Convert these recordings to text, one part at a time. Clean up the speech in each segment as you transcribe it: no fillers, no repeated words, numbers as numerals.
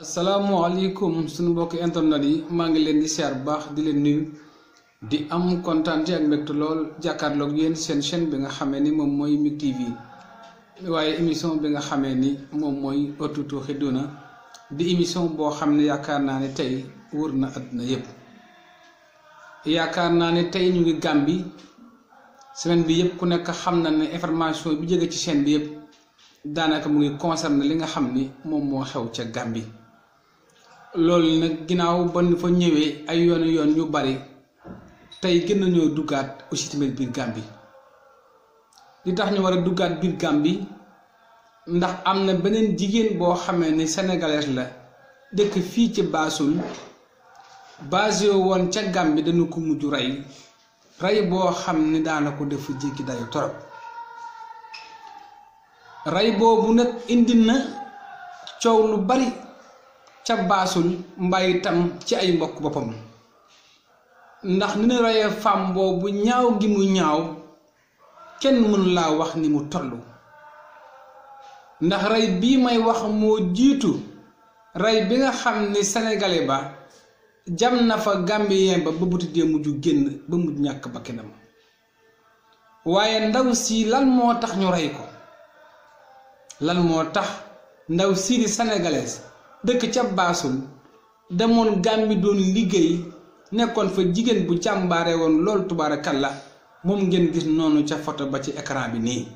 asalaamaaleykum sunu mbokki internet yi maa ngi leen di siyaar bu baax di leen nuyu di am kontaan ak mbégte lool jàkkaarloog yéen seen chaîne bi nga xamee ni moom mooy MIG TV waaye émission bi nga xamee ni moom mooy Ëttu Tooxiduna di émission boo xam ne yaakaar naa ne tey wër na àdduna yépp yaakaar naa ne tey ñu ngi Gàmbi semaine bi yépp ku nekk xam na ne information bi jóge ci chaîne bi yépp daanaka mu ngi concerné li nga xam ni moom moo xew ca Gàmbi loolu nag ginnaaw ba nu fa ñëwee ay yoon yu bari tey gën nañoo duggaat aussi tamit biir Gàmbi li tax ñu war a duggaat biir Gàmbi ndax am na beneen jigéen boo xamee ni sénégalaise la dëkk fii ci Baasul basé woon ca Gàmbi dañu ko mujj rey boo xam ni daanaka dafa jéggi dayu torop rey boobu nag indi na coow lu bari ca Baasul mbay itam ci ay mbokk boppam ndax ni ñu reyee femme boobu ñaaw gi mu ñaaw kenn mënu laa wax ni mu toll ndax rey bii may wax moo jiitu rey bi nga xam ni sénégalais ba jam na fa gambien ba buti dee mujj génn ba mujj ñàkk bakkanam waaye ndaw si lan moo tax ñu rey ko lan moo tax ndaw sii di sénégalaise dëkk ca Baasul demoon Gàmbi doon liggéey nekkoon fa jigéen bu jàmbaare woon loolu tubaarakalla moom ngeen gis noonu ca photo ba ci écran bi nii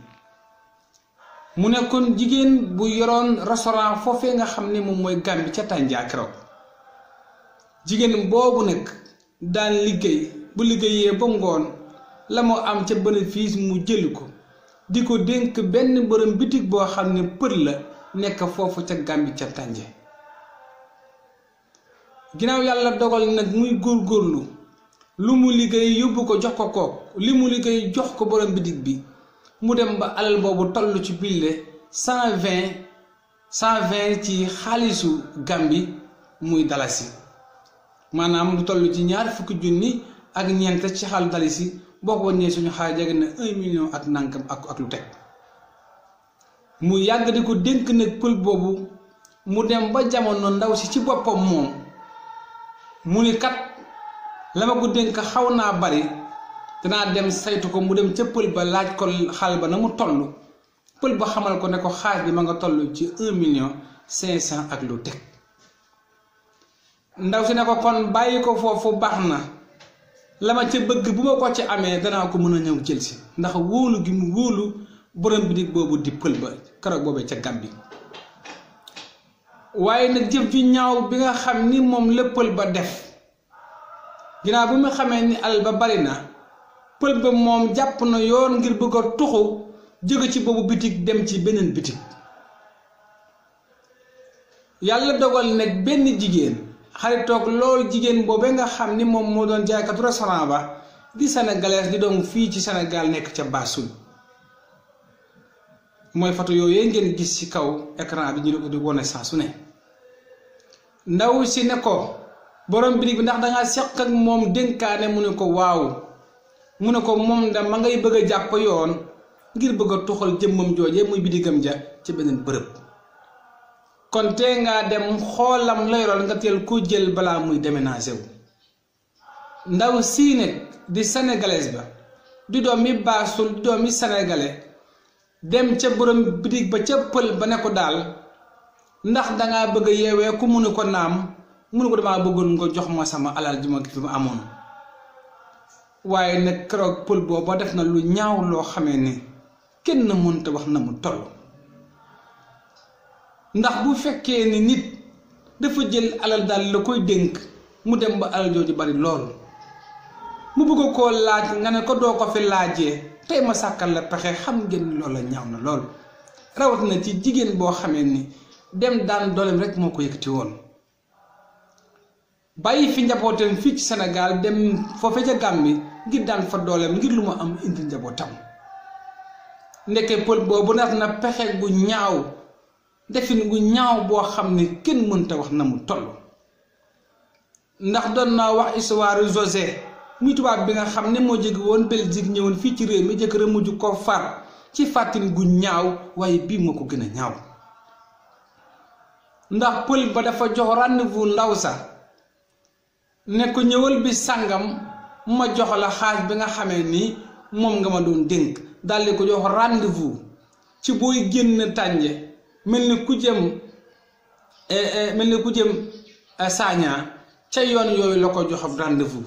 mu nekkoon jigéen bu yoroon restaurant foofee nga xam ne moom mooy Gàmbi ca Tànjaa keroog jigéen boobu nag daan liggéey bu liggéeyee ba ngoon la moo am ca bénéfice mu jël ko di ko dénk benn borom bitig boo xam ne pël la nekk foofu ca Gàmbi ca Tànje ginnaaw yàlla dogal nag muy góorgóorlu lu mu liggéey yóbbu ko jox ko kook li mu liggéey jox ko borom bitig bi mu dem ba alal boobu toll ci bille 120 ci xaalisu Gàmbi muy dalasi maanaam lu toll ci ñaar fukki junni ak ñeent ci xaalis dalasi boo ko wàññee suñu xaar jege na 1 million ak nànkam ak lu teg mu yàgg di ko dénk nag pël boobu mu dem ba jamono ndaw si ci boppam moom mu ni kat la ma ko dénk xaw naa bari danaa dem saytu ko mu dem ca pël ba laaj ko xaal ba na mu toll pël ba xamal ko ne ko xaalis bi ma nga toll ci 1 million 500 ak lu teg ndaw si ne ko kon bàyyi ko foofu baax na la ma ca bëgg bu ma ko ci amee danaa ko mën a ñëw jël si ndax wóolu gi mu wóolu borom bitig boobu di pël ba keroog boobee ca Gàmbi waaye nag jëf ju ñaaw bi nga xam ni moom la pël ba def ginnaaw bu mu xamee ni alal ba bari na pël ba moom jàpp na yoon ngir bëgg a tuxu jóge ci boobu bitig dem ci beneen bitig yàlla dogal nag benn jigéen xaritoog loolu jigéen boobee nga xam ni moom moo doon jaaykatu restaurant ba di sénégalaise di doon fii ci Sénégal nekk ca Baasul mooy photo yooyu ngeen gis ci kaw écran bi ñu di wone saa su ne ndaw si ne ko borom bitig bi ndax dangaa seq ak moom dénkaane mu ne ko waaw mu ne ko moom da ma ngay bëgg a jàpp yoon ngir bëgg a tuxal jëmmam joojee muy bitigam ja ci beneen bërëb kon tee ngaa dem xoolam la yoroon nga teel ko jël balaa muy déménagé wu ndaw sii nag di sénégalaise ba di doomi Baasul di doomi sénégalais dem ca borom bitig ba ca pël ba ne ko daal ndax dangaa bëgg a yeewee ku mu ne ko naam mu ne ko damaa bëggoon nga jox ma sama alal ji ma amoon waaye nag keroog pël booba def na lu ñaaw loo xamee ni kenn mënta wax na mu toll ndax bu fekkee ni nit dafa jël alal daal la koy dénk mu dem ba alal jooju bari lool mu bëgg koo laaj nga ne ko doo ko fi laajee tey ma sàkkal la pexe xam ngeen loola ñaaw na lool rawat na ci jigéen boo xamee ni dem daan dooleem rek moo ko yëkkati woon bàyyi fi njabootam fii ci Sénégal dem foofee ca Gàmbi ngir daan fa dooleem ngir lu mu am indi njabootam ndekke pël boobu nag na pexe gu ñaaw defin gu ñaaw boo xam ne kenn mënta wax na mu toll ndax doon naa wax histoire José muy tubaab bi nga xam ne moo jóge woon Belgique ñëwoon fii ci réew mi jëkkër a mujj ko far ci fàttin gu ñaaw waaye bii moo ko gën a ñaaw ndax pël ba dafa jox rendez-vous ndaw sa ne ko ñëwal bi sàngam ma jox la xaaj bi nga xamee ni moom nga ma doon dénk daldi ko jox rendez-vous ci booy génn tànje mel ni ku jëm Sagna ca yoon yooyu la ko jox rendez-vous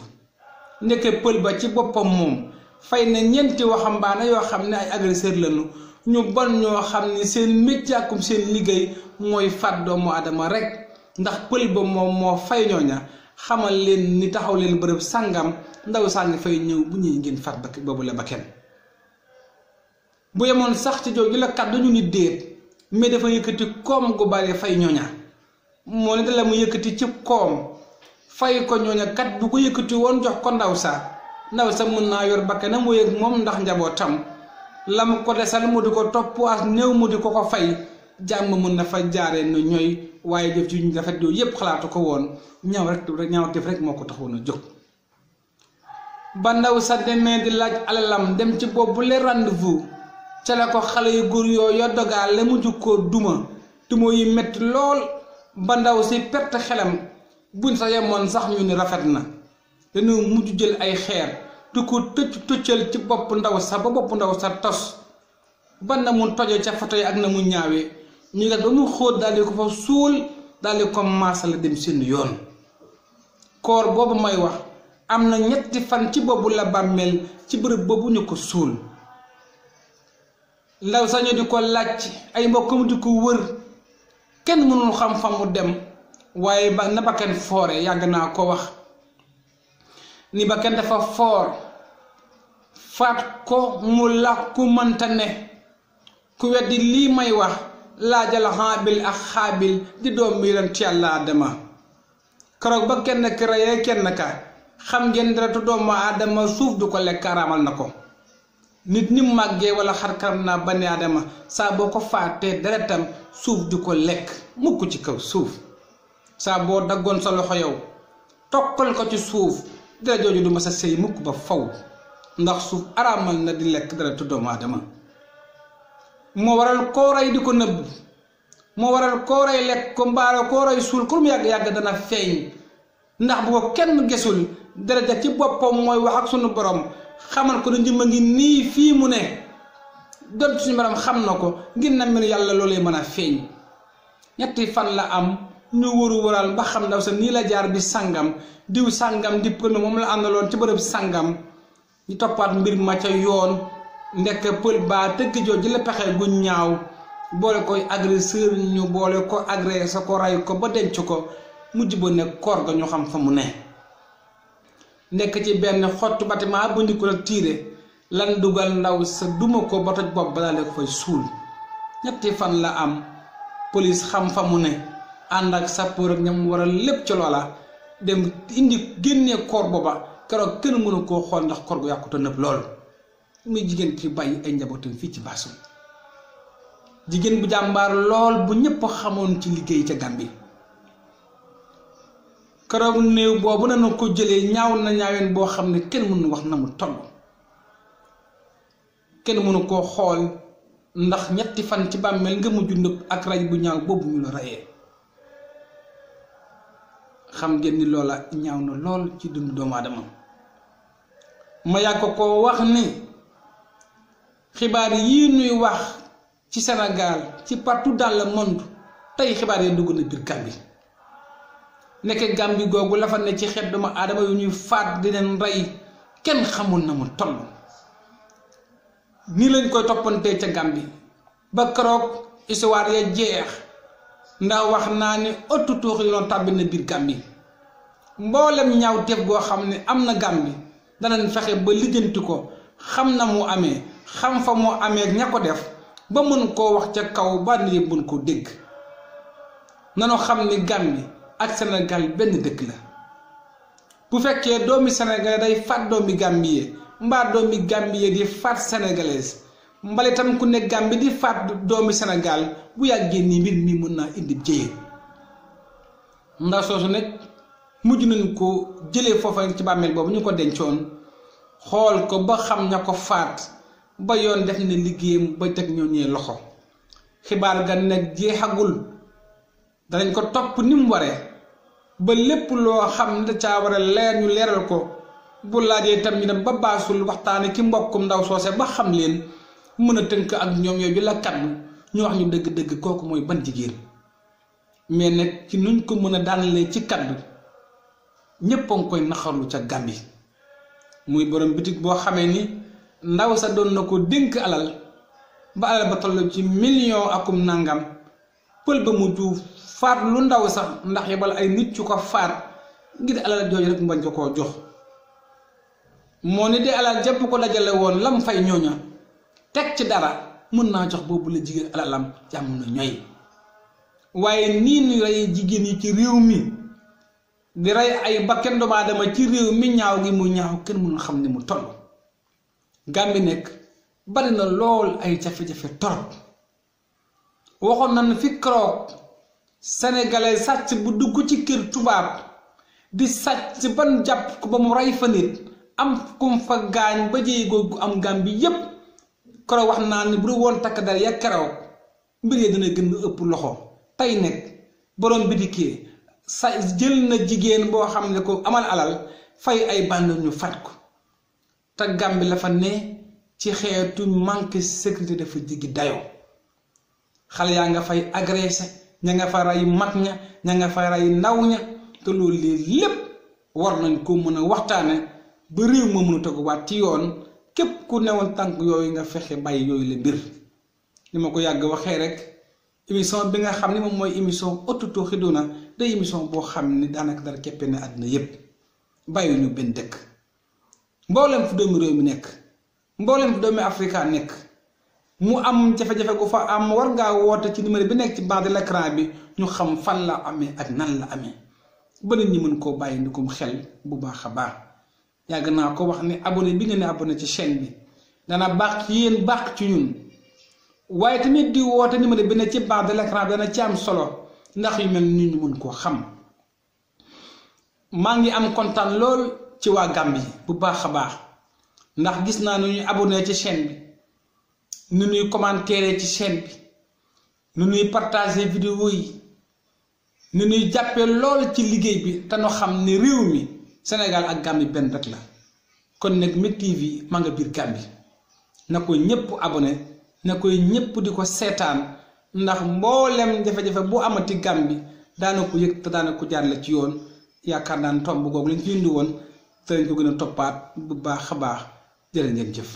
ndeke pël ba ci boppam moom fay na ñeenti waxambaane yoo xam ne ay agresseur lañu ñu bon ñoo xam ni seen métier akum seen liggéey mooy faat doomu aadama rek ndax pël ba moom moo fay ñooña xamal leen ni taxaw leen bërëb sàngam ndaw sàngi fay ñëw bu ñuy ngeen faat ba boobu la ba kenn bu yemoon sax ci jooju la kàddu ñu nit déet mais dafa yëkkati koom gu bare fay ñooña moo ne dala mu yëkkati ci koom fay ko ñooña kat bu ko yëkkati woon jox ko ndaw sa mën naa yor bakkanam mu yëg moom ndax njabootam lam ko desal mu di ko topp as néew mu di ko fay jàmm mën na fa jaaree na ñooy waaye jëf ci ñu rafet yooyu yépp xalaatu ko woon ñaaw def rek moo ko taxoon a jóg ba ndaw sa demee di laaj alalam dem ci boobu le rendez-vous ca la ko xale yu góor yooyu dogaale mu jukkoo duma yi metti lool ba ndaw si perte xelam buñ sa yemoon sax ñu ni rafet na dañu mujj jël ay xeer du ko tëccal ci bopp ndaw sa ba bopp ndaw sa tos ba na mu tojo ca foto yi ak na mu ñaawee ñu gat ba mu xóot daldi ko fa suul daldi ko maasala dem seen yoon koor boobu may wax am na 3 fan ci boobu la bàmmeel ci bërëb boobu ñu ko suul ndaw sañu di ko laaj ay mbokkam di ko wër kenn mënul xam fa mu dem waaye ba na bakkan foore yàgg naa ko wax ni bakkan dafa foor faat ko mu la ku mënta ne ku weddi lii may wax laajal Haabil ak Xaabil di doom yonent Yàlla Aadama keroog ba kenn ki reyee kenn ka xam ngeen deretu doomu aadama suuf du ko lekk araamal na ko nit ni màggee wala xarkaram naa bani aadama saa boo ko faatee deretam suuf du ko lekk mukk ci kaw suuf saa boo daggoon sa loxo yow tokkal ko ci suuf dara jooju du ma sa sëy mukk ba faw ndax suuf araamal na di lekk deretu doomu aadama moo waral kooray di ko nëbb moo waral kooray lekk ko mbaara kooray suul ku mu yàgg-yàgg dana feeñ ndax bu ko kenn gisul daraja ci boppam mooy wax ak sunu borom xamal ko ne njëmba ngi nii fii mu ne doon suñu borom xam na ko ngir na mel yàlla loolee mën a feeñ 3 fan la am ñu waral ba xam ndaw sa nii la jaar bi sàngam diw sàngam di pël moom la àndaloon ci bërëb sàngam ñu toppaat mbir ma ca yoon ndekk pël baa tëgg jooju la pexe gu ñaaw boole koy agresseur ñu boole ko agressé ko ray ko ba denc ko mujj ba ne koor ga ñu xam fa mu ne nekk ci benn xottu bâtiment bu ñu ko tiire lan dugal ndaw sa duma ko ba toj bopp ba daal ko fay suul 3 fan la am police xam fa mu ne ànd ak sapeur ak ñam waral lépp ci loola dem indi génnee koor booba keroog kenn mënu koo xool ndax koor gu yàquta nëpp lool muy jigéen ci bàyyi ay njabootam fii ci Bassoul jigéen bu jàmbaar lool bu ñëpp xamoon ci liggéey ca Gàmbi keroog néew boobu nañu ko jëlee ñaaw na ñaaween boo xam ne kenn mënu wax na mu toll kenn mënu koo xool ndax 3 fan ci bàmmeel nga mujj nëpp ak ray bu ñaaw boobu ñu la rayee xam ngeen ni loola ñaaw na lool ci dundu doomu aadama ma yàgg ko wax ni xibaar yii nuy wax ci Sénégal ci partout dans le monde tey xibaar yi dugg na biir Gàmbi nekk Gàmbi googu la fa ne ci xeet doomu aadama yu ñuy faat di leen rey kenn xamul na mu toll nii lañ koy toppantee ca Gàmbi ba keroog histoire ya jeex ndax wax naa ne ëttu tuux yi doon tàbbi na biir Gàmbi mboolem ñaaw teef goo xam ne am na Gàmbi danañ fexe ba lijjanti ko xam na mu amee xam fa mu amee ña ko def ba mën koo wax ca kaw ba ni yëpp mën koo dégg nanu xam ni Gàmbi ak Sénégal benn dëkk la bu fekkee doomi sénégalais day faat doomi gambiyee mbaa doomi gambiyee di faat sénégalaise mbali tam ku ne Gàmbi di faat doomi Sénégal bu yàggee nii mbir mi mën naa indi jëye ndax soosu nag mujj nañ ko jëlee foofa ci bàmmeel boobu ñu ko dencoon xool ko ba xam ña ko faat ba yoon def na liggéeyam ba teg ñoo ñee loxo xibaar ga nag jeexagul danañ ko topp ni mu waree ba lépp loo xam ne da caa war a leer ñu leeral ko bu laajee itam ñu dem ba baasul waxtaane ki mbokkum ndaw soose ba xam leen mën a tënk ak ñoom yooyu la kaddu ñu wax ñu dëgg-dëgg kooku mooy ban jigéen. mais nag ci nuñ ko mën a daanalee ci kaddu ñépp a ngi koy naxarlu ca Gàmbi muy borom bitig boo xamee ni ndaw sa doon na ko dénk alal ba alal ba toll ci million akum nangam pël ba mu juuf faat lu ndaw sax ndax yebal ay nit yu ko faat ngir alal jooju rek mbañ ko koo jox moo ni de alal jëpp ko dajale woon lam fay ñooña teg ci dara mën naa jox boobu la jigéen alalam jàmm na ñooy waaye nii ñu rey jigéen yi ci réew mi di rey ay bakken doomu aadama ci réew mi ñaaw gi mu ñaaw kenn mënul xam ni mu toll. Gàmbi nekk bari na lool ay jafe-jafe torop waxoon nañ fi keroog sénégalais sàcc bu dugg ci kër tubaab di sàcc ban jàpp ko ba mu rey fa nit am kum fa gaañ ba jéey googu am Gàmbi yépp keroog wax naa ni bu dul woon takk dara ya keroog mbir yi dina gën a ëpp loxo. tey nekk borom bitikee sa jël na jigéen boo xam ne ko amal alal fay ay bànd ñu fat ko te Gàmbi la fa ne ci xeetu manque sécurité dafa jigi dayoo xale yaa nga fay agressé ña nga fa rey mag ña nga fa rey ndaw ña te loolu lépp war nañ ko mën a waxtaane ba réew ma mën a teguwaat ci yoon képp ku newoon tànk yooyu nga fexe bàyyi yooyu la mbir li ma ko yàgg waxee rek émission bi nga xam ne moom mooy émission Ëttu Tooxiduna day émission boo xam ne daanaka dara keppe na àddina yépp bàyyi ñu benn dëkk mboolem fu doomi réew mi nekk mboolem fu doomi Afrika nekk mu am jafe-jafe gu fa am war ngaa woote ci numéro bi nekk ci bas de l'écran bi ñu xam fan la amee ak nan la amee ba nit ñi mën koo bàyyi ni ko xel bu baax a baax yàgg naa ko wax ni abonné bi ngeen ne abonné ci chaîne bi dana baax ci yéen baax ci ñun waaye tamit di woote numéro bi ne ci bas de l'écran bi dana ci am solo ndax yu mel ni ñu mën koo xam maa ngi am kontaan lool ci waa Gàmbi bu baax a baax ndax gis naa nu ñuy abonné ci chaîne bi nu ñuy commenter ci chaîne bi nu ñuy partager vidéo yi nu ñuy jàppee lool ci liggéey bi te nu xam ne réew mi Sénégal ak Gàmbi benn rek la kon nag MIG TV maa nga biir Gàmbi na ko ñépp abonné na koy ñépp di ko seetaan ndax mboolem jafe-jafe bu amati Gàmbi daana ko yëg te daana ko jaarale ci yoon yaakaar naa ne tomb googu lañ fi indi woon te lañ ko gën a toppaat bu baax a baax jërë ngeen jëf